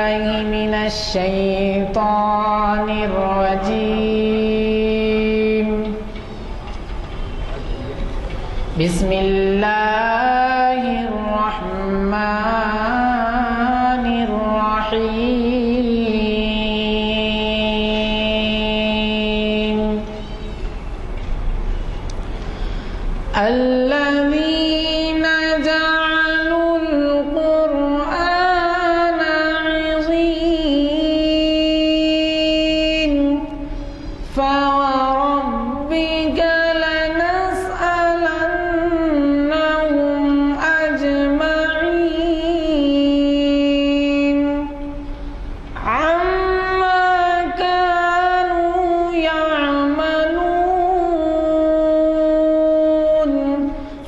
بالله من الشيطان الرجيم. بسم الله الرحمن الرحيم. الذين جعلوا القرآن عضين فوربك لنسألنهم أجمعين عما كانوا يعملون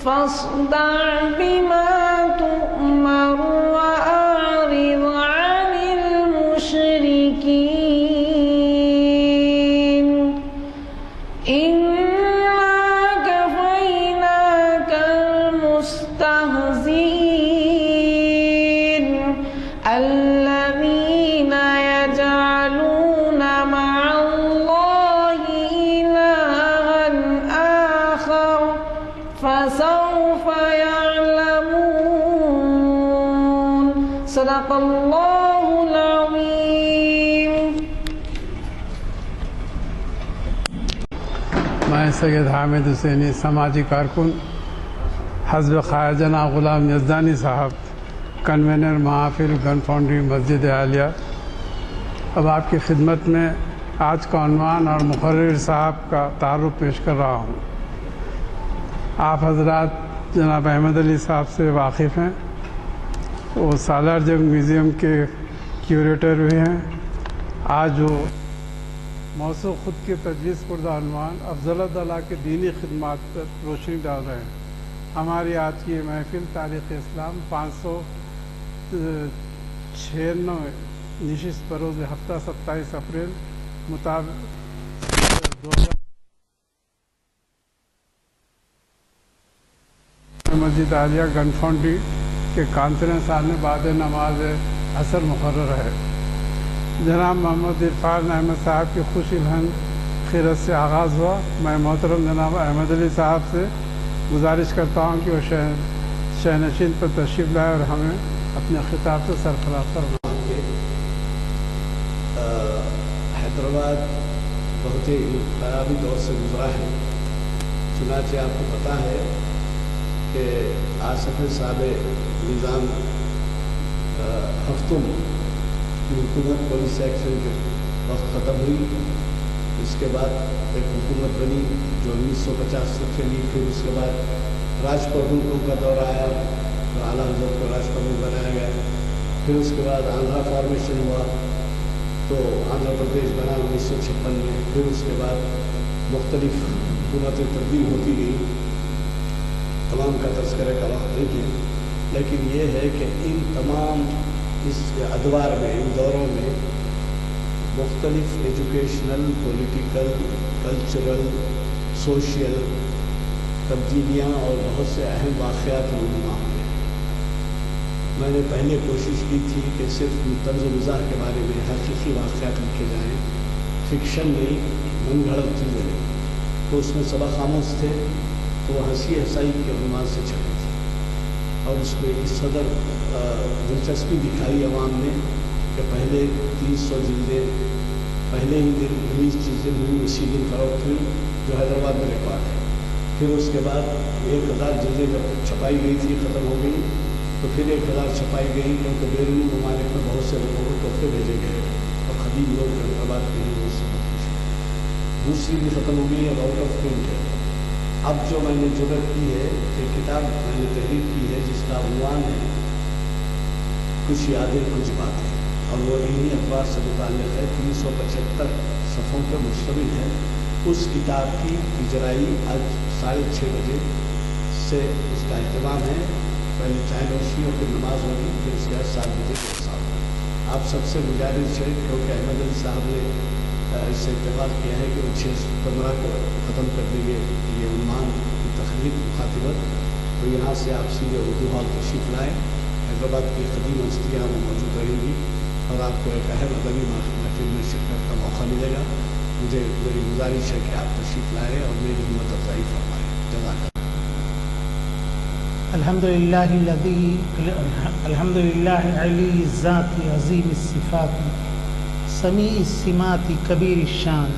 فاصدع بما تؤمر وأعرض عن المشركين إنا كفيناك المستهزئين الذين يجعلون مع الله إلها آخر فسوف يعلمون. صدق الله العظيم. میں سید حامد حسینی سماجی کارکن حزب خواجہ جناب غلام یزدانی صاحب کنوینر محافل گن فاؤنڈری مسجد عالیہ اب آپ کی خدمت میں آج کا عنوان اور مقرر صاحب کا تعارف پیش کر رہا ہوں. آپ حضرات جناب احمد علی صاحب سے واقف ہیں. وہ سالار جنگ میوزیم کے کیوریٹر بھی ہیں. آج وہ موضوع خود کی تجویز کردہ عنوان افضل الدلہ کے دینی خدمات پر روشنی ڈال رہے ہیں. ہماری آج کی یہ محفل تاریخ اسلام 596 نشست بروز ہفتہ 27 اپریل مطابق 2000 مسجد عالیہ گن فاؤنڈری کے کانفرنس ہال میں بعد نماز عصر مقرر ہے. جناب محمد عرفان احمد صاحب کی خوش الہن خیرت سے آغاز ہوا. میں محترم جناب احمد علی صاحب سے گزارش کرتا ہوں کہ وہ شہنشین پر تشریف لائے اور ہمیں اپنے خطاب سے سرفراز فرمائیں. حیدرآباد بہت ہی خرابی دور سے گزرا ہے. چنانچہ آپ کو پتہ ہے کہ آصف صاحب نظام ہفتوں کی حکومت پولیس ایکشن کے وقت ختم ہوئی. اس کے بعد ایک حکومت بنی جو 1950 سے چلی. پھر اس کے بعد راج پربھوؤں کا دور آیا تو اعلیٰ حضرت کو راج پربھو بنایا گیا. پھر اس کے بعد آندھرا فارمیشن ہوا تو آندھرا پردیش بنا 1956 میں. پھر اس کے بعد مختلف حکومتیں تبدیل ہوتی گئی. تمام کا تذکرہ کا وقت نہیں کیا، لیکن یہ ہے کہ ان تمام اس ادوار میں ان دوروں میں مختلف ایجوکیشنل، پولیٹیکل، کلچرل، سوشل تبدیلیاں اور بہت سے اہم واقعات رونما ہوئے. میں نے پہلے کوشش کی تھی کہ صرف طرز و مزاح کے بارے میں حقیقی واقعات لکھے جائیں، فکشن نہیں، من گھڑت چیزیں نہیں. تو اس میں سبق آموز تھے تو وہ ہنسی ہنسائی کے عنوان سے چھپی تھی اور اس میں اس قدر دلچسپی دکھائی عوام نے کہ پہلے 300 جلدیں پہلے ہی دن 19 چیزیں ہوئی، اسی دن فروخت ہوئی جو حیدرآباد میں ریکارڈ ہے. پھر اس کے بعد 1000 جلدیں جب چھپائی گئی تھی ختم ہو گئی تو پھر 1000 چھپائی گئی کیونکہ بیرونی ممالک میں بہت سے لوگوں کو تحفے بھیجے گئے اور قدیم لوگ حیدرآباد کے لیے اس سے بہت خوش. دوسری بھی ختم ہو گئی اب آؤٹ آف پرنٹ ہے. اب جو میں نے جرأت کی ہے کہ کتاب میں نے تحریر کی ہے جس کا عنوان ہے کچھ یادیں کچھ باتیں، اور وہ انہی اخبار سے متعلق ہے. 375 صفحوں پر مشتمل ہے. اس کتاب کی اجرائی آج 6:30 بجے سے اس کا اہتمام ہے. پہلے چائے نوشی اور پھر نماز ہوگی، پھر اس کے بعد 7 بجے کے ساتھ. آپ سب سے گزارش ہے کیونکہ احمد علی صاحب نے اس سے اتفاق کیا ہے کہ وہ 6:15 کو ختم کر دیں گے یہ عنوان کی تخلیق مخاطبت. تو یہاں سے آپ سیدھے اردو ہال تشریف لائیں. حیدرآباد کی قدیم ہستیاں وہ موجود رہیں گی اور اور آپ کو ایک اہم ادبی محفل میں شرکت کا موقع ملے گا. مجھے میری گزارش ہے کہ آپ تشریف لائیں اور میری ہمت افزائی فرمائیں. جزاک اللہ. الحمد لله علی الذات عظیم الصفات سمیع السمات کبیر الشان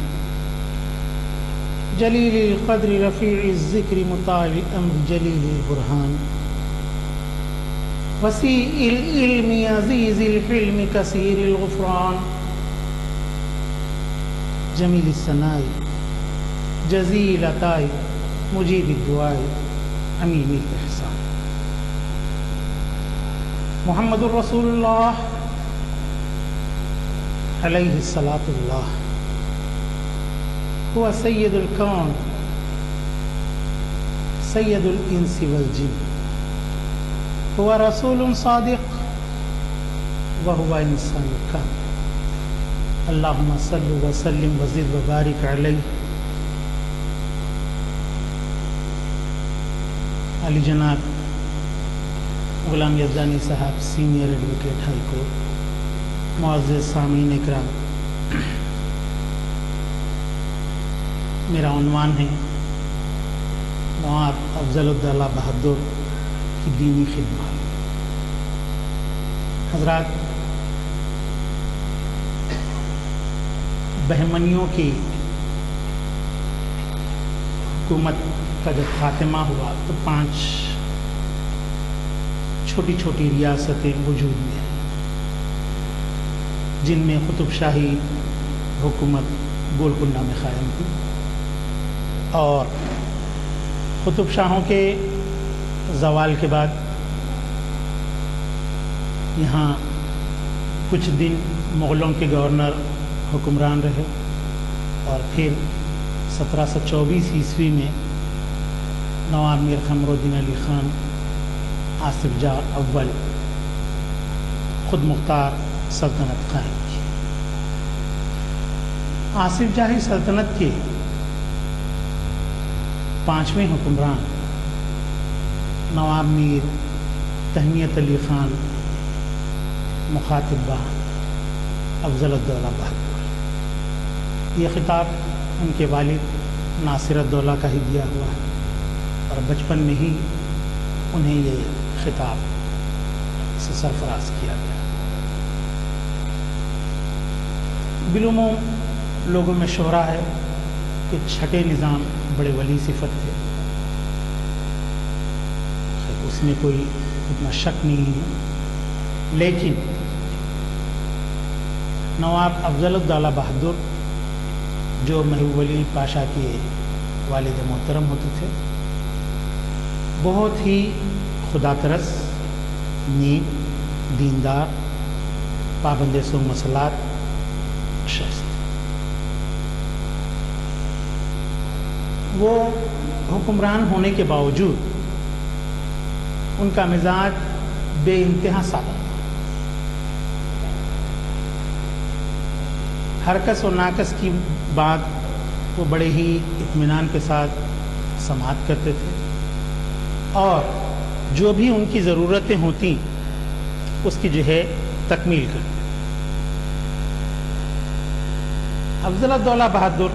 جلیل القدر رفیع الذکر مطاع الامر جلیل البرہان وسیع العلم عزیز الحلم کثیر الغفران جمیل الثناء جزیل العطاء مجیب الدعاء امین الاحسان. محمد الرسول اللہ علیہ الصلاۃ اللہ هو سید الکون سید الانس والجن هو رسول صادق وهو انسان کامل. اللہم صل وسلم وزد وبارک علیہ. علی جناب غلام یزدانی صاحب سینئر ایڈوکیٹ ہائی کورٹ، معزز سامعین اکرام، میرا عنوان ہے نواب افضل الدولہ بہادر کی دینی خدمات. حضرات، بہمنیوں کی حکومت کا جب خاتمہ ہوا تو 5 چھوٹی چھوٹی ریاستیں وجود میں ہیں، جن میں قطب شاہی حکومت گولکنڈہ میں قائم تھی، اور قطب شاہوں کے زوال کے بعد یہاں کچھ دن مغلوں کے گورنر حکمران رہے، اور پھر 1724 عیسوی میں نواب میر قمر الدین علی خان آصف جاہ اول خود مختار سلطنت قائم کی. آصف جاہی سلطنت کے 5ویں حکمران نواب میر تہنیت علی خان مخاطب با افضل الدولہ بہادر. یہ خطاب ان کے والد ناصر الدولہ کا ہی دیا ہوا ہے، اور بچپن میں ہی انہیں یہ خطاب سے سرفراز کیا گیا. بالعموم لوگوں میں شہرہ ہے کہ چھٹے نظام بڑے ولی صفت تھے، اس میں کوئی اتنا شک نہیں ہے، لیکن نواب افضل الدولہ بہادر جو محبوب علی پاشا کے والد محترم ہوتے تھے، بہت ہی خدا ترس، نیک، دیندار، پابند سو مسلات شخص تھے. وہ حکمران ہونے کے باوجود ان کا مزاج بے انتہا سادہ تھا. ہر کس و ناکس کی بات وہ بڑے ہی اطمینان کے ساتھ سماعت کرتے تھے، اور جو بھی ان کی ضرورتیں ہوتی اس کی جو ہے تکمیل کرتے. افضل الدولہ بہادر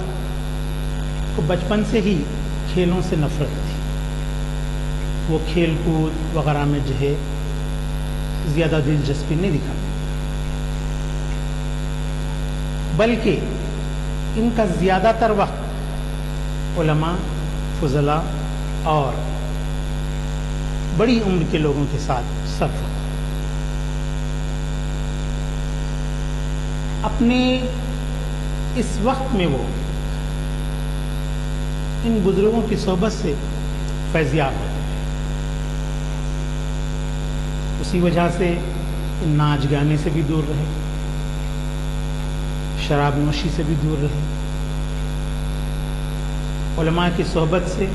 کو بچپن سے ہی کھیلوں سے نفرت تھی. وہ کھیل کود وغیرہ میں جو ہے زیادہ دلچسپی نہیں دکھاتے، بلکہ ان کا زیادہ تر وقت علماء، فضلاء اور بڑی عمر کے لوگوں کے ساتھ صرف ہوتا. اپنے اس وقت میں وہ ان بزرگوں کی صحبت سے فیضیاب ہوتے. اسی وجہ سے ناچ گانے سے بھی دور رہے، شراب نوشی سے بھی دور رہے. علماء کی صحبت سے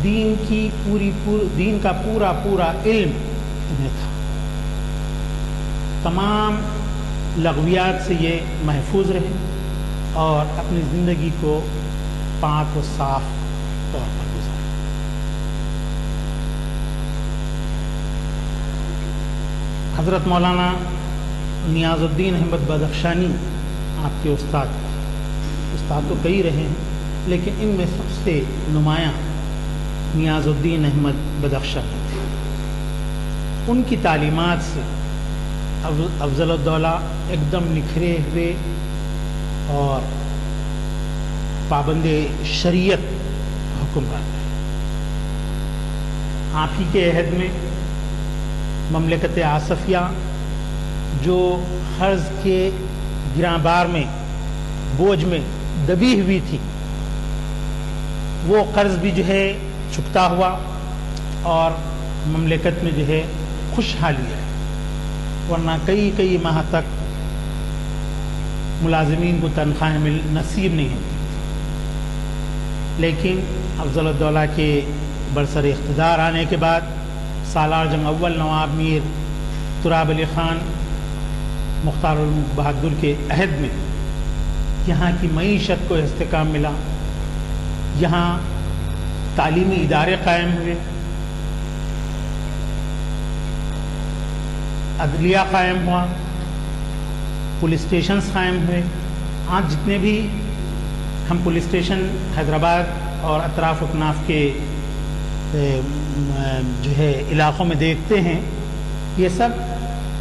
دین کا پورا علم انہیں تھا. تمام لغویات سے یہ محفوظ رہے اور اپنی زندگی کو پاک و صاف طور پر گزارے. حضرت مولانا نیازالدین احمد بدخشانی آپ کے استاد تو کئی رہے ہیں، لیکن ان میں سب سے نمایاں نیازالدین احمد بدخشانی تھے۔ ان کی تعلیمات سے افضل الدولہ ایک دم نکھرے ہوئے اور پابند شریعت حکمران رہے۔ آپ ہی کے عہد میں مملکت آصفیہ جو قرض کے گراں بار میں بوجھ میں دبی ہوئی تھی، وہ قرض بھی جو ہے چکتا ہوا اور مملکت میں جو ہے خوشحالی ہے، ورنہ کئی ماہ تک ملازمین کو تنخواہیں نصیب نہیں ہوتی۔ لیکن افضل الدولہ کے برسر اقتدار آنے کے بعد سالار جنگ اول نواب میر تراب علی خان مختار بہادر کے عہد میں یہاں کی معیشت کو استحکام ملا، یہاں تعلیمی ادارے قائم ہوئے، عدلیہ قائم ہوا، پولیس اسٹیشنز قائم ہوئے۔ آج جتنے بھی ہم پولیس اسٹیشن حیدرآباد اور اطراف و اکناف کے جو ہے علاقوں میں دیکھتے ہیں، یہ سب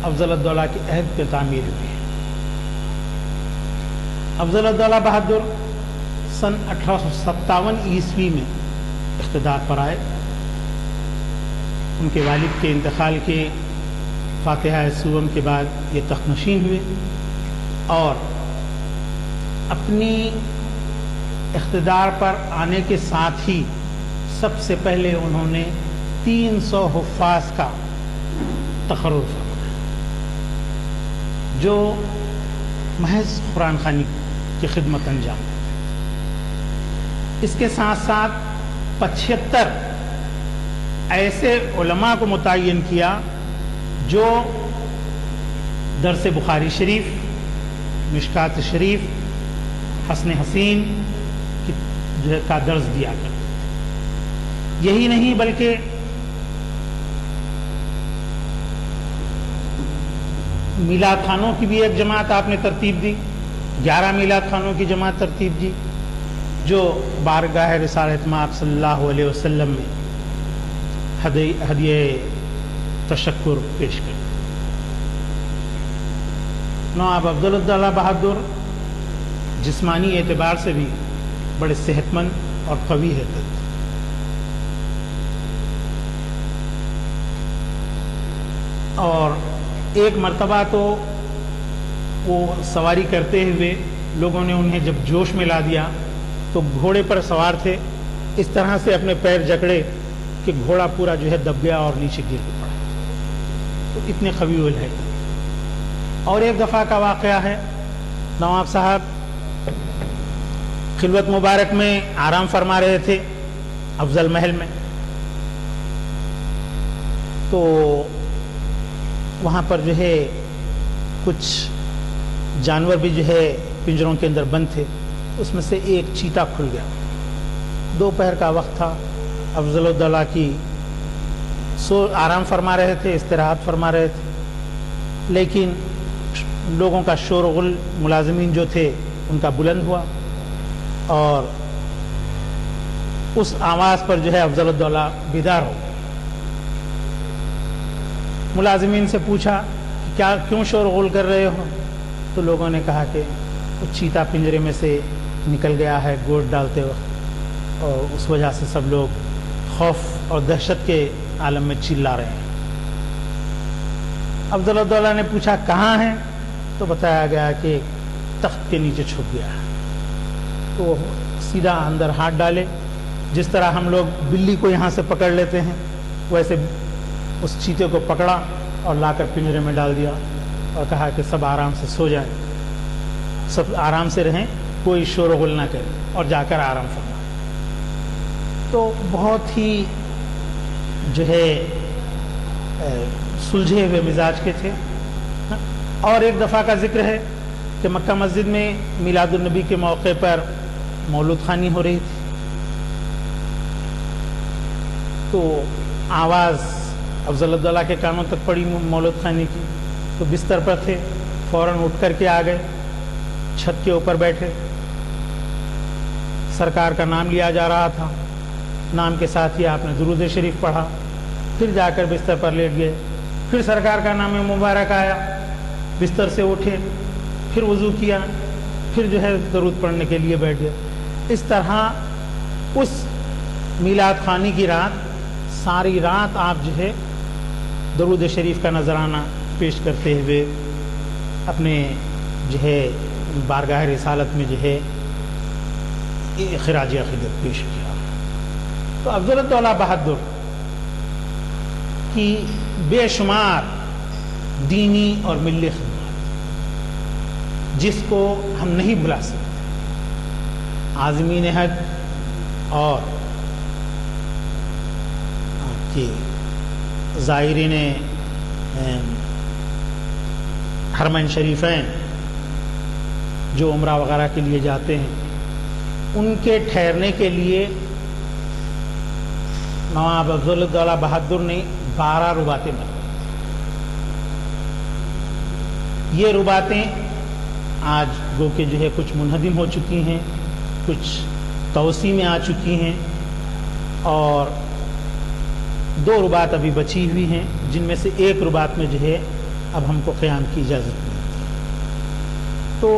افضل الدولہ کے عہد پہ تعمیر ہوئی ہے۔ افضل الدولہ بہادر سن 1857 عیسوی میں اقتدار پر آئے۔ ان کے والد کے انتقال کے فاتحہ سوم کے بعد یہ تخت نشین ہوئے اور اپنی اقتدار پر آنے کے ساتھ ہی سب سے پہلے انہوں نے 300 حفاظ کا تقرر فرمایا جو محض قرآن خوانی کی خدمت انجام دیتے۔ اس کے ساتھ ساتھ 75 ایسے علماء کو متعین کیا جو درس بخاری شریف، مشکات شریف، حسن حسین کا درس دیا کرتے۔ یہی نہیں بلکہ میلاد خانوں کی بھی ایک جماعت آپ نے ترتیب دی، 11 میلاد خانوں کی جماعت ترتیب دی جو بارگاہ رسالت مآب صلی اللہ علیہ وسلم میں ہدیہ تشکر پیش کر۔ نواب افضل الدولہ بہادر جسمانی اعتبار سے بھی بڑے صحت مند اور قوی ہے۔ اور ایک مرتبہ تو وہ سواری کرتے ہوئے لوگوں نے انہیں جب جوش میں لا دیا تو گھوڑے پر سوار تھے، اس طرح سے اپنے پیر جکڑے کہ گھوڑا پورا جو ہے دب گیا اور نیچے گر کے پڑا، تو اتنے قوی ہے۔ اور ایک دفعہ کا واقعہ ہے، نواب صاحب خلوت مبارک میں آرام فرما رہے تھے افضل محل میں، تو وہاں پر جو ہے کچھ جانور بھی جو ہے پنجروں کے اندر بند تھے، اس میں سے ایک چیتا کھل گیا۔ دوپہر کا وقت تھا، افضل الدولہ کی آرام فرما رہے تھے، استراحت فرما رہے تھے، لیکن لوگوں کا شور و غل ملازمین جو تھے ان کا بلند ہوا اور اس آواز پر جو ہے افضل الدولہ بیدار ہو گئے۔ ملازمین سے پوچھا کہ کیوں شور و غل کر رہے ہو؟ تو لوگوں نے کہا کہ وہ چیتا پنجرے میں سے نکل گیا ہے گوشت ڈالتے وقت، اور اس وجہ سے سب لوگ خوف اور دہشت کے عالم میں چلا رہے ہیں۔ افضل الدولہ نے پوچھا کہاں ہیں؟ تو بتایا گیا کہ تخت کے نیچے چھپ گیا ہے۔ تو وہ سیدھا اندر ہاتھ ڈالے، جس طرح ہم لوگ بلی کو یہاں سے پکڑ لیتے ہیں ویسے اس چیتے کو پکڑا اور لا کر پنجرے میں ڈال دیا اور کہا کہ سب آرام سے سو جائیں، سب آرام سے رہیں، کوئی شور و غل نہ کرے، اور جا کر آرام فرمائے۔ تو بہت ہی جو ہے سلجھے ہوئے مزاج کے تھے۔ اور ایک دفعہ کا ذکر ہے کہ مکہ مسجد میں میلاد النبی کے موقع پر مولود خوانی ہو رہی تھی، تو آواز افضل الدولہ کے کانوں تک پڑی مولود خانی کی، تو بستر پر تھے، فوراً اٹھ کر کے آ گئے، چھت کے اوپر بیٹھے، سرکار کا نام لیا جا رہا تھا، نام کے ساتھ ہی آپ نے درود شریف پڑھا، پھر جا کر بستر پر لیٹ گئے، پھر سرکار کا نام مبارک آیا، بستر سے اٹھے، پھر وضو کیا، پھر جو ہے درود پڑھنے کے لیے بیٹھ گئے۔ اس طرح اس میلاد خوانی کی رات ساری رات آپ جو ہے درود شریف کا نذرانہ پیش کرتے ہوئے اپنے جو ہے بارگاہ رسالت میں جو ہے خراج عقیدت پیش کیا۔ تو افضل الدولہ بہادر کی بے شمار دینی اور ملی خدمات جس کو ہم نہیں بھلا سکتے، عازمین حج اور کہ زائرین حرمین شریفین جو عمرہ وغیرہ کے لیے جاتے ہیں، ان کے ٹھہرنے کے لیے نواب افضل الدولہ بہادر نے 12 رباطیں بنائیں۔ یہ رباطیں آج گو کہ جو ہے کچھ منہدم ہو چکی ہیں، کچھ توسیع میں آ چکی ہیں، اور 2 رباط ابھی بچی ہوئی ہیں، جن میں سے ایک رباط میں جو ہے اب ہم کو قیام کی اجازت ملتی ہے۔ تو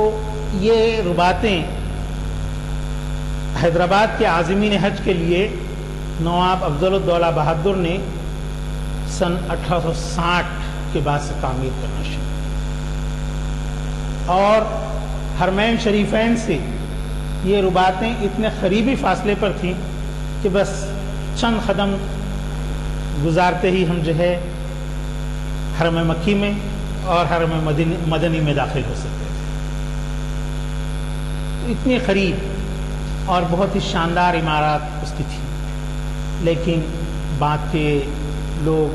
یہ رباطیں حیدرآباد کے عازمین حج کے لیے نواب افضل الدولہ بہادر نے سن 1860 کے بعد سے تعمیر کرنا شروع، اور حرمین شریفین سے یہ رباطیں اتنے قریبی فاصلے پر تھیں کہ بس چند قدم گزارتے ہی ہم جو ہے حرم مکی میں اور حرم مدنی میں داخل ہو سکتے تھے۔ اتنی قریب اور بہت ہی شاندار عمارات اس کی تھی، لیکن بعد کے لوگ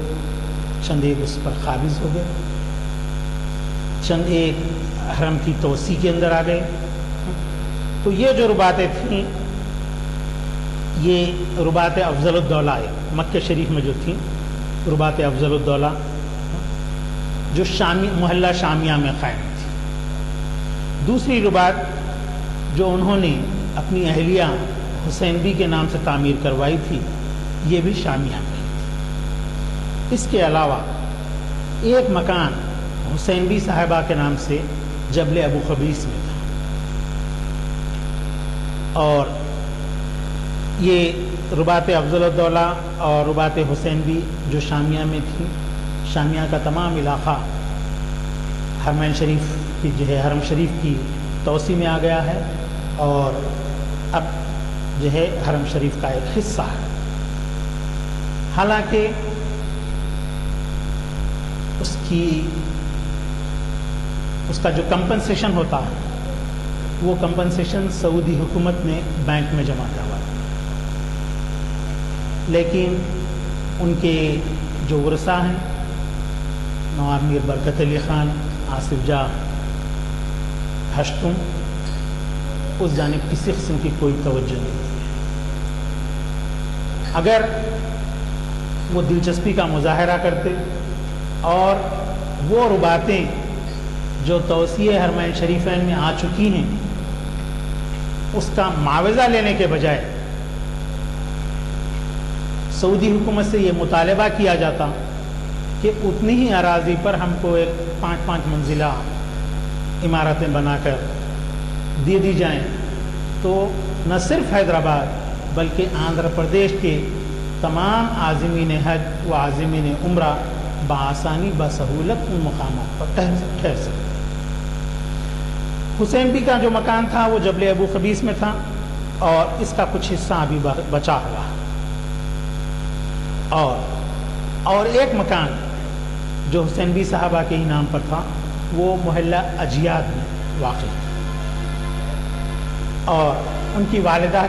چند ایک اس پر قابض ہو گئے، چند ایک حرم کی توسیع کے اندر آ گئے۔ تو یہ جو رباطیں تھیں، یہ رباط افضل الدولہ مکہ شریف میں جو تھیں، رباط افضل الدولہ جو محلہ شامیہ میں قائم تھی۔ دوسری رباط جو انہوں نے اپنی اہلیہ حسین بی کے نام سے تعمیر کروائی تھی، یہ بھی شامیہ میں تھی۔ اس کے علاوہ ایک مکان حسین بی صاحبہ کے نام سے جبل ابو خبیث میں تھا، اور یہ رباط افضل الدولہ اور رباط حسین بی جو شامیہ میں تھی، شامیہ کا تمام علاقہ حرمین شریف کی جو ہے حرم شریف کی توسیع میں آ گیا ہے، اور اب جو ہے حرم شریف کا ایک حصہ ہے۔ حالانکہ اس کا جو کمپنسیشن ہوتا ہے، وہ کمپنسیشن سعودی حکومت نے بینک میں جمع کروایا، لیکن ان کے جو ورثاء ہیں، نواب میر برکت علی خان، آصف جاہ، ہشتم، اس جانب کسی قسم کی کوئی توجہ نہیں ہے۔ اگر وہ دلچسپی کا مظاہرہ کرتے اور وہ رباطیں جو توسیع حرمین شریفین میں آ چکی ہیں، اس کا معاوضہ لینے کے بجائے سعودی حکومت سے یہ مطالبہ کیا جاتا کہ اتنی ہی اراضی پر ہم کو ایک 5 منزلہ عمارتیں بنا کر دے دی جائیں، تو نہ صرف حیدرآباد بلکہ آندھرا پردیش کے تمام عازمین حج و عازمین عمرہ بآسانی بسہولت ان مقامات پر ٹھہر سکتے۔ حسین بی کا جو مکان تھا وہ جبل ابو خبیث میں تھا، اور اس کا کچھ حصہ ابھی بچا ہوا ہے، اور ایک مکان جو حسین بی صاحبہ کے ہی نام پر تھا، وہ محلہ اجیاد میں واقع ہے، اور ان کی والدہ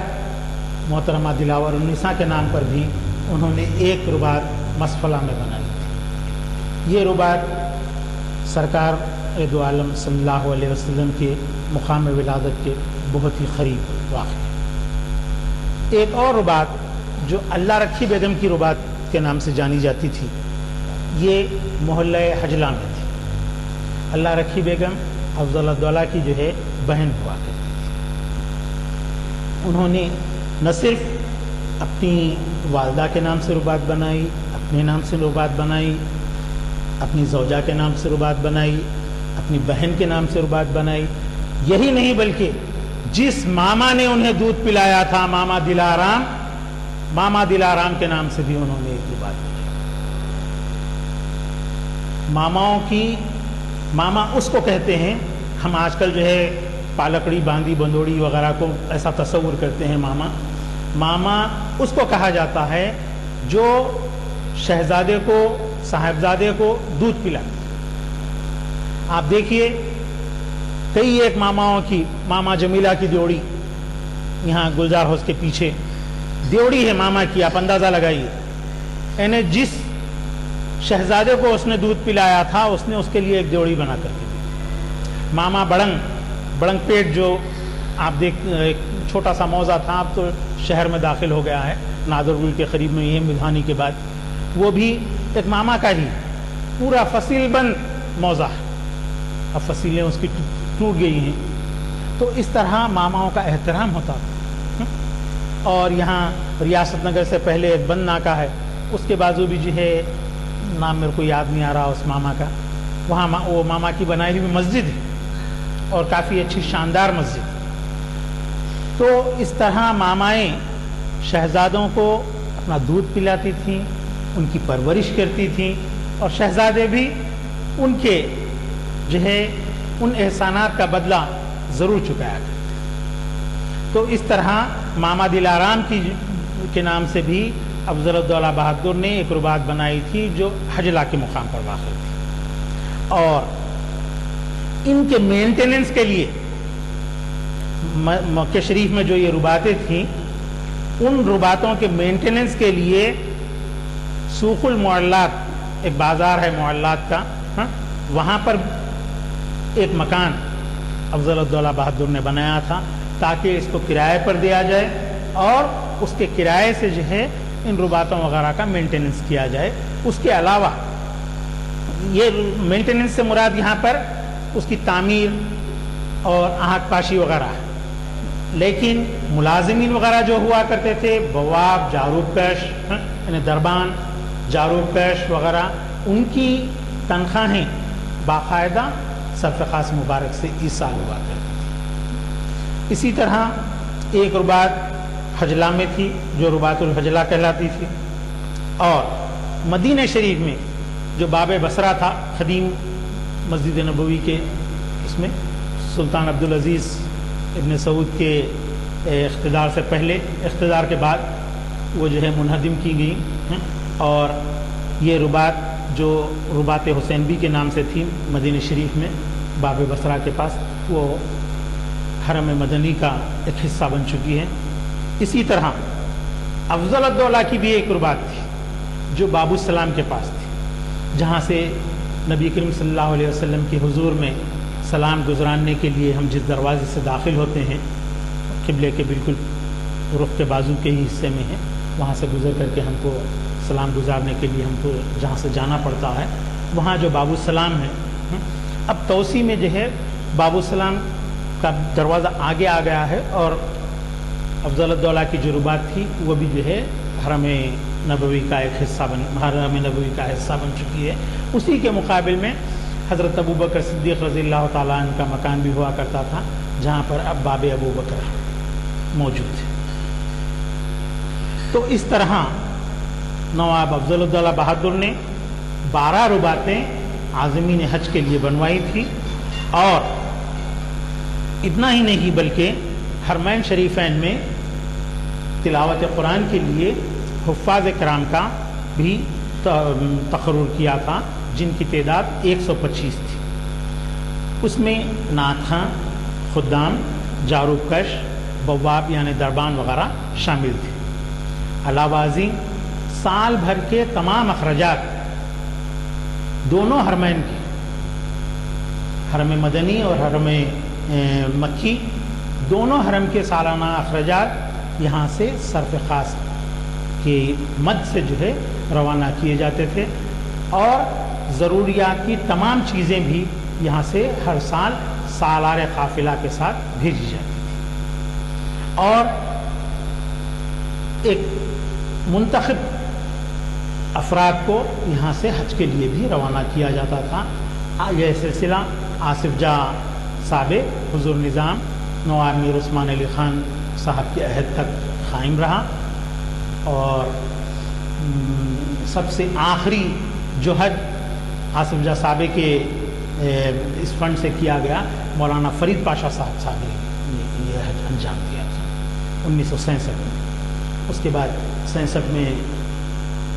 محترمہ دلاور النساء کے نام پر بھی انہوں نے ایک رباط مسفلہ میں بنائی تھی۔ یہ رباط سرکار دو عالم صلی اللہ علیہ وسلم کے مقام ولادت کے بہت ہی قریب واقع ہے۔ ایک اور رباط جو اللہ رکھی بیگم کی رباط کے نام سے جانی جاتی تھی، یہ محلہ حجلہ میں تھی. اللہ رکھی بیگم افضل الدولہ کی جو ہے بہن ہوا کرتی تھی. انہوں نے نہ صرف اپنی والدہ کے نام سے رباط بنائی، اپنے نام سے رباط بنائی، اپنی زوجہ کے نام سے رباط بنائی، اپنی بہن کے نام سے رباط بنائی. یہی نہیں بلکہ جس ماما نے انہیں دودھ پلایا تھا، ماما دلارام کے نام سے بھی انہوں نے ایک رباط بنائی. ماما اس کو کہتے ہیں، ہم آج کل جو ہے پالکڑی، باندی، بندوڑی وغیرہ کو ایسا تصور کرتے ہیں. ماما اس کو کہا جاتا ہے جو شہزادے کو، صاحبزادے کو دودھ پلا. آپ دیکھیے کئی ایک ماماؤں کی، ماما جمیلہ کی دیوڑی یہاں گلزار ہاؤس کے پیچھے دیوڑی ہے ماما کی، آپ اندازہ لگائیے. یعنی جس شہزادے کو اس نے دودھ پلایا تھا اس نے اس کے لیے ایک دیوڑی بنا کر کے دی. ماما بڑنگ پیٹ جو آپ ایک چھوٹا سا موضع تھا، اب تو شہر میں داخل ہو گیا ہے، نادرگل کے قریب میں یہ مدھانی کے بعد، وہ بھی ایک ماما کا ہی پورا فصیل بند موضع ہے. اب فصیلیں اس کی ٹوٹ گئی ہیں. تو اس طرح ماماؤں کا احترام ہوتا تھا. اور یہاں ریاست نگر سے پہلے ایک بند ناکا ہے، اس کے بازو بھی جو ہے، نام میرے کو یاد نہیں آ رہا اس ماما کا، وہاں وہ ماما کی بنائی ہوئی مسجد ہے اور کافی اچھی شاندار مسجد. تو اس طرح مامائیں شہزادوں کو اپنا دودھ پلاتی تھیں، ان کی پرورش کرتی تھیں، اور شہزادے بھی ان کے جو ہے ان احسانات کا بدلہ ضرور چکایا کرتے. تو اس طرح ماما دلارام کے نام سے بھی افضل الدولہ بہادر نے ایک رباط بنائی تھی جو حجلہ کے مقام پر واقع تھی. اور ان کے مینٹیننس کے لیے مکہ شریف میں جو یہ رباطیں تھیں، ان رباطوں کے مینٹیننس کے لیے سوق المعلات، ایک بازار ہے معلات کا، وہاں پر ایک مکان افضل الدولہ بہادر نے بنایا تھا تاکہ اس کو کرائے پر دیا جائے اور اس کے کرائے سے جو ہے ان رباطوں وغیرہ کا مینٹیننس کیا جائے. اس کے علاوہ یہ مینٹیننس سے مراد یہاں پر اس کی تعمیر اور آہٹ پاشی وغیرہ ہے. لیکن ملازمین وغیرہ جو ہوا کرتے تھے، بواب، جاروب کش، یعنی دربان، جاروب کش وغیرہ، ان کی تنخواہیں باقاعدہ سرف خاص مبارک سے ایصال ہوا کرتی تھی. اسی طرح ایک رباط حجلہ میں تھی جو رباط الحجلہ کہلاتی تھی. اور مدینہ شریف میں جو باب بصرہ تھا، قدیم مسجد نبوی کے، اس میں سلطان عبدالعزیز ابن سعود کے اقتدار سے پہلے، اقتدار کے بعد وہ جو ہے منہدم کی گئی. اور یہ رباط جو رباط حسینبی کے نام سے تھی مدینہ شریف میں باب بصرہ کے پاس، وہ حرم مدنی کا ایک حصہ بن چکی ہے. اسی طرح افضل الدولہ کی بھی ایک رباط تھی جو باب السلام کے پاس تھی، جہاں سے نبی کریم صلی اللہ علیہ وسلم کے حضور میں سلام گزارنے کے لیے ہم جس دروازے سے داخل ہوتے ہیں، قبلے کے بالکل رخ کے بازو کے ہی حصے میں ہے، وہاں سے گزر کر کے ہم کو سلام گزارنے کے لیے ہم کو جہاں سے جانا پڑتا ہے، وہاں جو باب السلام ہے، اب توسیع میں جو ہے باب السلام کا دروازہ آگے آ گیا ہے، اور افضل الدولہ کی جو رباط تھی وہ بھی جو ہے حرم نبوی کا ایک حصہ حرم نبوی کا حصہ بن چکی ہے. اسی کے مقابل میں حضرت ابو بکر صدیق رضی اللہ تعالیٰ عنہ کا مکان بھی ہوا کرتا تھا، جہاں پر اب باب ابو بکر موجود ہے. تو اس طرح نواب افضل الدولہ بہادر نے 12 رباطیں عازمین حج کے لیے بنوائی تھی. اور اتنا ہی نہیں بلکہ حرمین شریفین میں تلاوت قرآن کے لیے حفاظ کرام کا بھی تقرر کیا تھا، جن کی تعداد 125 تھی. اس میں نعت خواں، خدام، جاروب کش، بواب یعنی دربان وغیرہ شامل تھے. علاوہ ازیں سال بھر کے تمام اخراجات دونوں حرمین کے، حرم مدنی اور حرم مکی، دونوں حرم کے سالانہ اخراجات یہاں سے صرف خاص کے مد سے جو ہے روانہ کیے جاتے تھے. اور ضروریات کی تمام چیزیں بھی یہاں سے ہر سال سالار قافلہ کے ساتھ بھیجی جاتی تھی، اور ایک منتخب افراد کو یہاں سے حج کے لیے بھی روانہ کیا جاتا تھا۔ یہ سلسلہ آصف جاہ سابق حضور نظام نواب میر عثمان علی خان صاحب کے عہد تک قائم رہا، اور سب سے آخری جو حج آصف جاہ سابق کے اس فنڈ سے کیا گیا، مولانا فرید پاشا صاحب نے یہ حج انجام دیا تھا 1967 میں۔ اس کے بعد 67 میں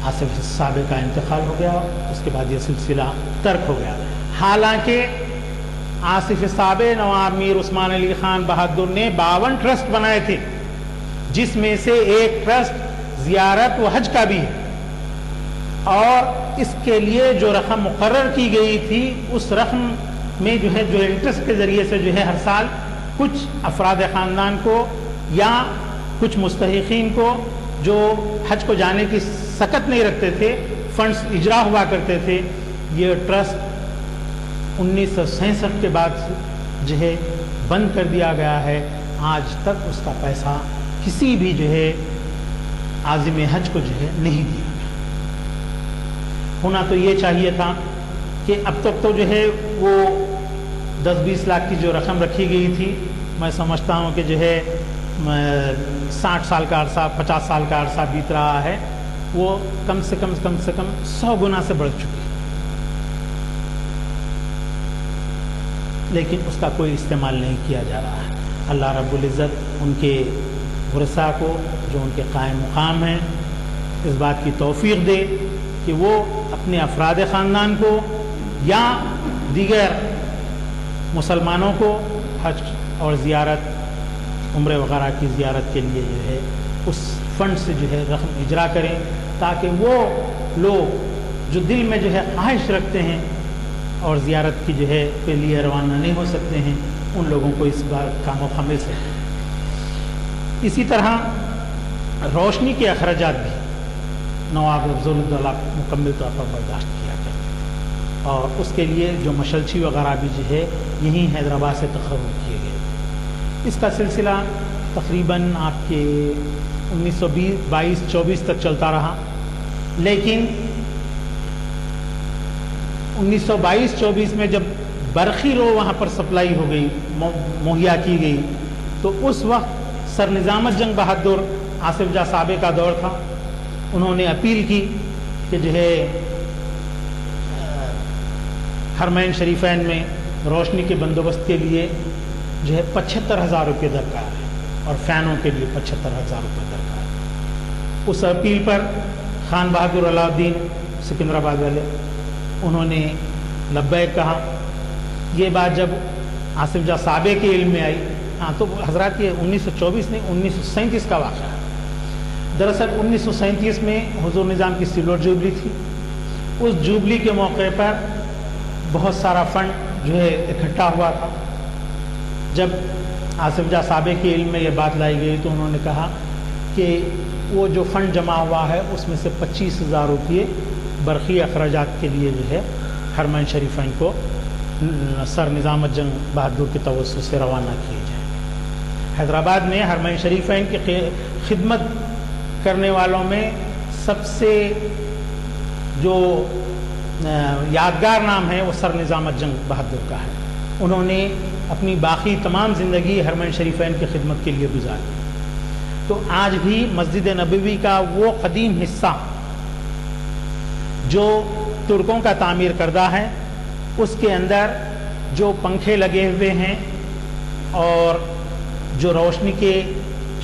آصف سابق کا انتقال ہو گیا، اس کے بعد یہ سلسلہ ترک ہو گیا۔ حالانکہ آصف سابق نواب میر عثمان علی خان بہادر نے 52 ٹرسٹ بنائے تھے، جس میں سے ایک ٹرسٹ زیارت و حج کا بھی ہے، اور اس کے لیے جو رقم مقرر کی گئی تھی، اس رقم میں جو ہے جو انٹرسٹ کے ذریعے سے جو ہے ہر سال کچھ افراد خاندان کو یا کچھ مستحقین کو جو حج کو جانے کی سکت نہیں رکھتے تھے، فنڈز اجرا ہوا کرتے تھے۔ یہ ٹرسٹ 1967 کے بعد جو ہے بند کر دیا گیا ہے، آج تک اس کا پیسہ کسی بھی جو ہے عازم حج کو جو ہے نہیں دیا گیا۔ ہونا تو یہ چاہیے تھا کہ اب تک تو جو ہے وہ 10-20 لاکھ کی جو رقم رکھی گئی تھی، میں سمجھتا ہوں کہ جو ہے 60 سال کا عرصہ 50 سال کا عرصہ بیت رہا ہے، وہ کم سے کم 100 گنا سے بڑھ چکی ہے، لیکن اس کا کوئی استعمال نہیں کیا جا رہا ہے۔ اللہ رب العزت ان کے ورثاء کو جو ان کے قائم مقام ہیں اس بات کی توفیق دے کہ وہ اپنے افراد خاندان کو یا دیگر مسلمانوں کو حج اور زیارت عمرے وغیرہ کی زیارت کے لیے جو ہے اس فنڈ سے جو ہے رقم اجرا کریں، تاکہ وہ لوگ جو دل میں جو ہے خواہش رکھتے ہیں اور زیارت کی جو ہے کے لیے روانہ نہیں ہو سکتے ہیں، ان لوگوں کو اس بار کا موقع مل سکے۔ اسی طرح روشنی کے اخراجات بھی نواب افضل الدولہ مکمل طور پر برداشت کیا گیا، اور اس کے لیے جو مشلچی وغیرہ بھی جو ہے یہیں حیدرآباد سے تقرر کیے گئے۔ اس کا سلسلہ تقریباً آپ کے 1922-24 تک چلتا رہا، لیکن 1922-24 میں جب برقی رو وہاں پر سپلائی ہو گئی، مہیا کی گئی، تو اس وقت سر نظامت جنگ بہادر آصف جاہ سابق کا دور تھا۔ انہوں نے اپیل کی کہ جو ہے حرمین شریفین میں روشنی کے بندوبست کے لیے جو ہے 75,000 روپے درکار ہے، اور فینوں کے لیے 75,000 روپے درکار ہے۔ اس اپیل پر خان بہادر علاء الدین سکندرآباد والے انہوں نے لبیک کہا۔ یہ بات جب آصف جاہ سابق کے علم میں آئی، تو حضرات یہ 1924 نہیں 1937 کا واقعہ ہے۔ دراصل 1937 میں حضور نظام کی سلور جوبلی تھی۔ اس جوبلی کے موقع پر بہت سارا فنڈ جو ہے اکٹھا ہوا تھا۔ جب آصف جاہ سابق کے علم میں یہ بات لائی گئی تو انہوں نے کہا کہ وہ جو فنڈ جمع ہوا ہے اس میں سے 25,000 روپئے برقی اخراجات کے لیے جو ہے حرمین شریفین کو سر نظامت جنگ بہادر کے توسط سے روانہ کیے جائیں۔ حیدرآباد میں حرمین شریفین کی خدمت کرنے والوں میں سب سے جو یادگار نام ہے وہ سر نظامت جنگ بہادر کا ہے۔ انہوں نے اپنی باقی تمام زندگی حرمین شریفین کی خدمت کے لیے گزاری۔ تو آج بھی مسجد نبوی کا وہ قدیم حصہ جو ترکوں کا تعمیر کردہ ہے، اس کے اندر جو پنکھے لگے ہوئے ہیں اور جو روشنی کے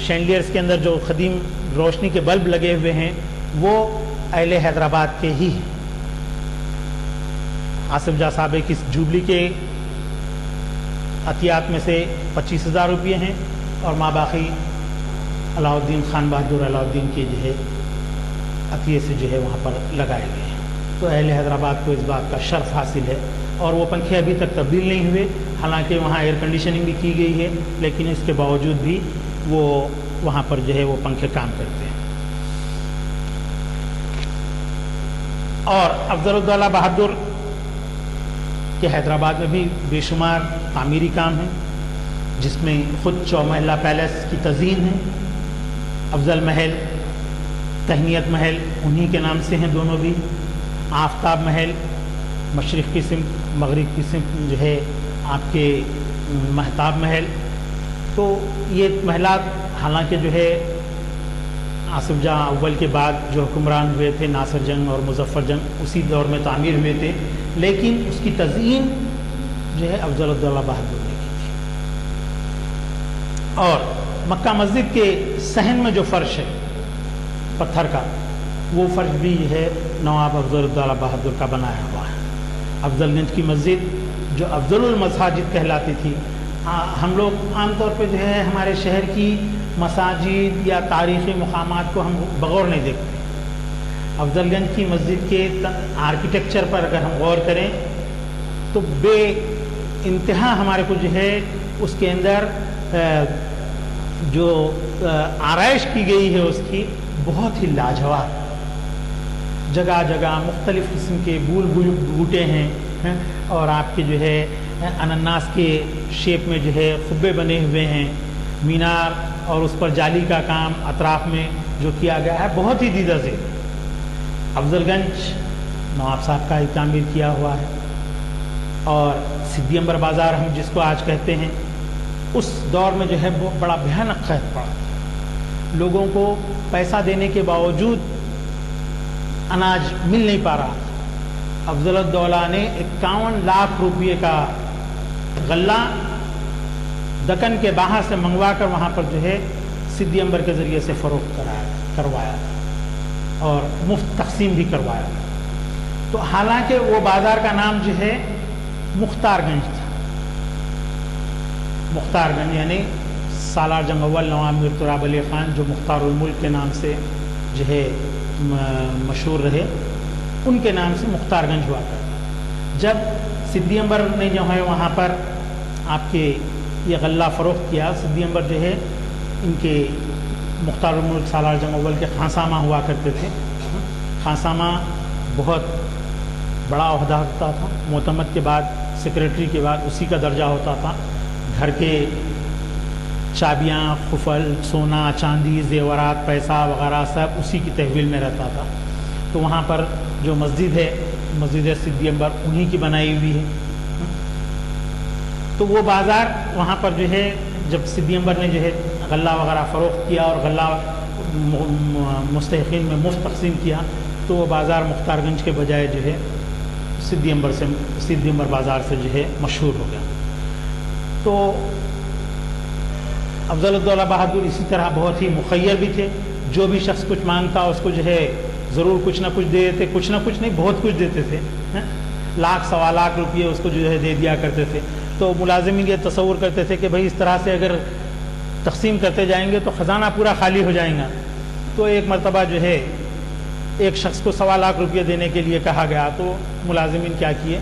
شینڈلیئرز کے اندر جو قدیم روشنی کے بلب لگے ہوئے ہیں، وہ اہل حیدرآباد کے ہی ہیں۔ آصف جاہ سابق کی جوبلی کے عطیات میں سے 25,000 روپئے ہیں، اور ماباقی علاء الدین خان بہادر علاء الدین کے جو ہے عطیے سے جو ہے وہاں پر لگائے گئے ہیں۔ تو اہل حیدرآباد کو اس بات کا شرف حاصل ہے، اور وہ پنکھے ابھی تک تبدیل نہیں ہوئے، حالانکہ وہاں ایئر کنڈیشننگ بھی کی گئی ہے، لیکن اس کے باوجود بھی وہ وہاں پر جو ہے وہ پنکھے کام کرتے ہیں۔ اور افضل الدولہ بہادر کے حیدرآباد میں بھی بے شمار تعمیری کام ہیں، جس میں خود چومحلہ پیلیس کی تزئین ہے، افضل محل، تہنیت محل انہی کے نام سے ہیں دونوں بھی، آفتاب محل مشرق کی سمت، مغرب کی سمت جو ہے آپ کے مہتاب محل۔ تو یہ محلات حالانکہ جو ہے آصف جاں اول کے بعد جو حکمران ہوئے تھے ناصر جنگ اور مظفر جنگ اسی دور میں تعمیر ہوئے تھے، لیکن اس کی تزئین جو ہے افضل الدولہ بہادر نے کی تھی۔ اور مکہ مسجد کے صحن میں جو فرش ہے پتھر کا، وہ فرش بھی ہے نواب افضل الدولہ بہادر کا بنایا ہوا ہے۔ افضل گنج کی مسجد جو افضل المساجد کہلاتی تھی، ہم لوگ عام طور پہ جو ہے ہمارے شہر کی مساجد یا تاریخی مقامات کو ہم بغور نہیں دیکھتے۔ افضل گنج کی مسجد کے آرکیٹیکچر پر اگر ہم غور کریں تو بے انتہا ہمارے کو جو ہے اس کے اندر جو آرائش کی گئی ہے اس کی بہت ہی لاجواب، جگہ جگہ مختلف قسم کے بوٹے ہیں اور آپ کے جو ہے انناس کے شیپ میں جو ہے قبے بنے ہوئے ہیں، مینار اور اس پر جالی کا کام اطراف میں جو کیا گیا ہے بہت ہی دیدہ سے۔ افضل گنج نواب صاحب کا ہی تعمیر کیا ہوا ہے، اور صدی امبر بازار ہم جس کو آج کہتے ہیں، اس دور میں جو ہے بڑا بھیانک قحط پڑا تھا، لوگوں کو پیسہ دینے کے باوجود اناج مل نہیں پا رہا۔ افضل الدولہ نے 51 لاکھ روپئے کا غلہ دکن کے باہر سے منگوا کر وہاں پر جو ہے صدی امبر کے ذریعے سے فروخت کروایا اور مفت تقسیم بھی کروایا۔ تو حالانکہ وہ بازار کا نام جو ہے مختار گنج تھا، مختار گنج یعنی سالار جنگ اول نواب میر تراب علی خان جو مختار الملک کے نام سے جو ہے مشہور رہے، ان کے نام سے مختار گنج ہوا کرتا۔ جب صدی امبر نے جو ہے وہاں پر آپ کے یہ غلہ فروخت کیا، صدی امبر جو ہے ان کے مختار الملک سالار جنگ اول کے خانسامہ ہوا کرتے تھے۔ خانسامہ بہت بڑا عہدہ ہوتا تھا، معتمد کے بعد سیکریٹری کے بعد اسی کا درجہ ہوتا تھا۔ گھر کے چابیاں، قفل، سونا چاندی، زیورات، پیسہ وغیرہ سب اسی کی تحویل میں رہتا تھا۔ تو وہاں پر جو مسجد ہے، مسجد صدی امبر انہی کی بنائی ہوئی ہے۔ تو وہ بازار وہاں پر جو ہے جب صدی امبر نے جو ہے غلہ وغیرہ فروخت کیا اور غلہ مستحقین میں مفت تقسیم کیا، تو وہ بازار مختار گنج کے بجائے جو ہے صدی امبر بازار سے جو ہے مشہور ہو گیا۔ تو افضل الدولہ بہادر اسی طرح بہت ہی مخیر بھی تھے، جو بھی شخص کچھ مانگتا اس کو جو ہے ضرور کچھ نہ کچھ دے دیتے، کچھ نہ کچھ نہیں بہت کچھ دیتے تھے، لاکھ سوا لاکھ روپئے اس کو جو ہے دے دیا کرتے تھے۔ تو ملازمین یہ تصور کرتے تھے کہ بھائی اس طرح سے اگر تقسیم کرتے جائیں گے تو خزانہ پورا خالی ہو جائے گا۔ تو ایک مرتبہ جو ہے ایک شخص کو 1.25 لاکھ روپئے دینے کے لیے کہا گیا، تو ملازمین کیا کیے،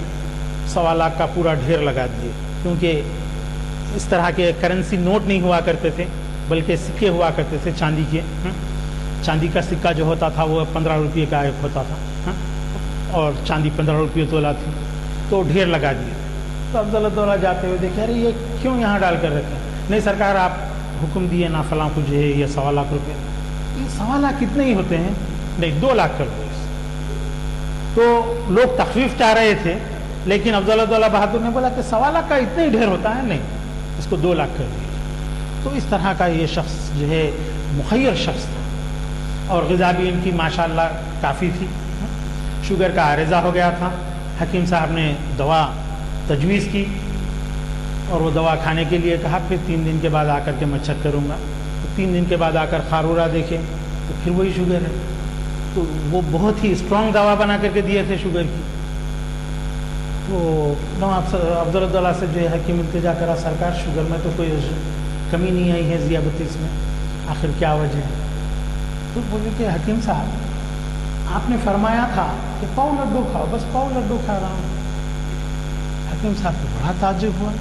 1.25 لاکھ کا پورا ڈھیر لگا دیے، کیونکہ اس طرح کے کرنسی نوٹ نہیں ہوا کرتے تھے بلکہ سکے ہوا کرتے تھے چاندی کے۔ چاندی کا سکہ جو ہوتا تھا وہ 15 روپئے کا ایک ہوتا تھا، اور چاندی 15 روپئے تولا تھی، تو ڈھیر لگا دیے۔ تو افضل الدولہ جاتے ہوئے دیکھے ارے یہ کیوں یہاں ڈال کر رکھے؟ نہیں سرکار آپ حکم دیے نا فلاں کو جو ہے یہ 1.25 لاکھ روپئے، یہ 1.25 لاکھ کتنے ہی ہوتے ہیں، نہیں 2 لاکھ کر دو۔ تو لوگ تخفیف چاہ رہے تھے، لیکن افضل الدولہ بہادر نے بولا کہ 1.25 لاکھ کا اتنا ہی ڈھیر ہوتا ہے، نہیں اس کو 2 لاکھ کر دیجیے۔ تو اس طرح کا یہ شخص جو ہے مخیر شخص تھا، اور غذا بھی ان کی ماشاءاللہ کافی تھی۔ شوگر کا عارضہ ہو گیا تھا، حکیم صاحب نے دوا تجویز کی اور وہ دوا کھانے کے لیے کہا، پھر 3 دن کے بعد آ کر کے میں چیک کروں گا۔ تو 3 دن کے بعد آ کر خارورہ دیکھے تو پھر وہی شوگر ہے۔ تو وہ بہت ہی اسٹرانگ دوا بنا کر کے دیے تھے شوگر کی۔ تو نواب افضل الدولہ سے جو ہے حکیم التجا کرا، سرکار شوگر میں تو کوئی کمی نہیں آئی ہے ذیابطیس میں، آخر کیا وجہ ہے؟ تو بولے کہ حکیم صاحب آپ نے فرمایا تھا کہ 1.25 لڈو کھاؤ، بس 1.25 لڈو کھا رہا ہوں۔ حکیم صاحب کو بڑا تعجب ہوا،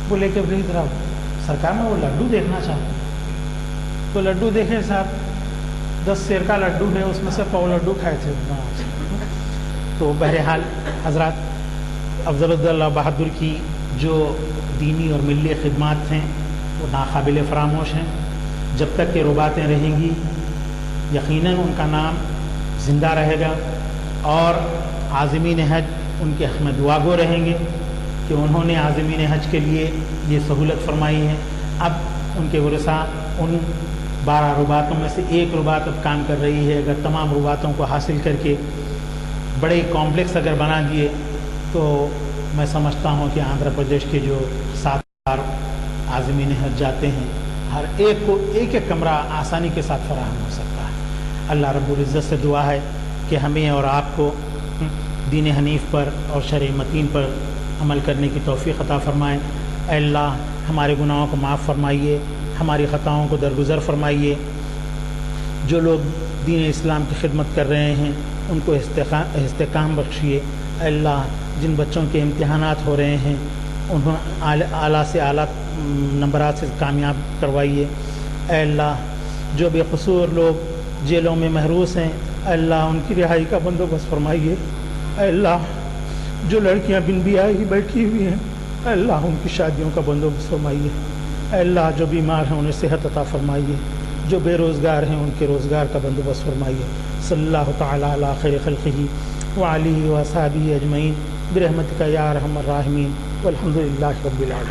بولے کہ بھائی ذرا سرکار میں وہ لڈو دیکھنا چاہتا ہوں۔ تو لڈو دیکھے صاحب، 10 سیر کا لڈو ہے، اس میں سے 1.25 لڈو کھائے تھے۔ تو بہرحال حضرات افضل الدولہ بہادر کی جو دینی اور ملی خدمات ہیں وہ ناقابل فراموش ہیں. جب تک کہ رباتیں رہیں گی یقیناً ان کا نام زندہ رہے گا، اور عازمین حج ان کے حق میں دعا گو رہیں گے کہ انہوں نے عازمین حج کے لیے یہ سہولت فرمائی ہے. اب ان کے ورثاء ان 12 رباتوں میں سے ایک ربات اب کام کر رہی ہے. اگر تمام رباتوں کو حاصل کر کے بڑے کمپلیکس اگر بنا دیے تو میں سمجھتا ہوں کہ آندھرا پردیش کے جو 7 عازمین حج جاتے ہیں ہر ایک کو ایک ایک کمرہ آسانی کے ساتھ فراہم ہو سکتا ہے. اللہ رب العزت سے دعا ہے کہ ہمیں اور آپ کو دین حنیف پر اور شرع متین پر عمل کرنے کی توفیق عطا فرمائے. اے اللہ ہمارے گناہوں کو معاف فرمائیے، ہماری خطاؤں کو درگزر فرمائیے. جو لوگ دین اسلام کی خدمت کر رہے ہیں ان کو استحکام بخشیے. اے اللہ جن بچوں کے امتحانات ہو رہے ہیں انہیں اعلیٰ سے اعلیٰ نمبرات سے کامیاب کروائیے. اے اللہ جو بے قصور لوگ جیلوں میں محروس ہیں اے اللہ ان کی رہائی کا بندوبست فرمائیے. اے اللہ جو لڑکیاں بن بیاہی بیٹھی ہوئی ہیں اے اللہ ان کی شادیوں کا بندوبست فرمائیے. اے اللہ جو بیمار ہیں انہیں صحت عطا فرمائیے، جو بے روزگار ہیں ان کے روزگار کا بندوبست فرمائیے. صلی اللہ تعالی علی خیر خلقہ وعلیہ وصحبہ اجمعین برحمتک یا ارحم الراحمین والحمد للہ رب العالمین.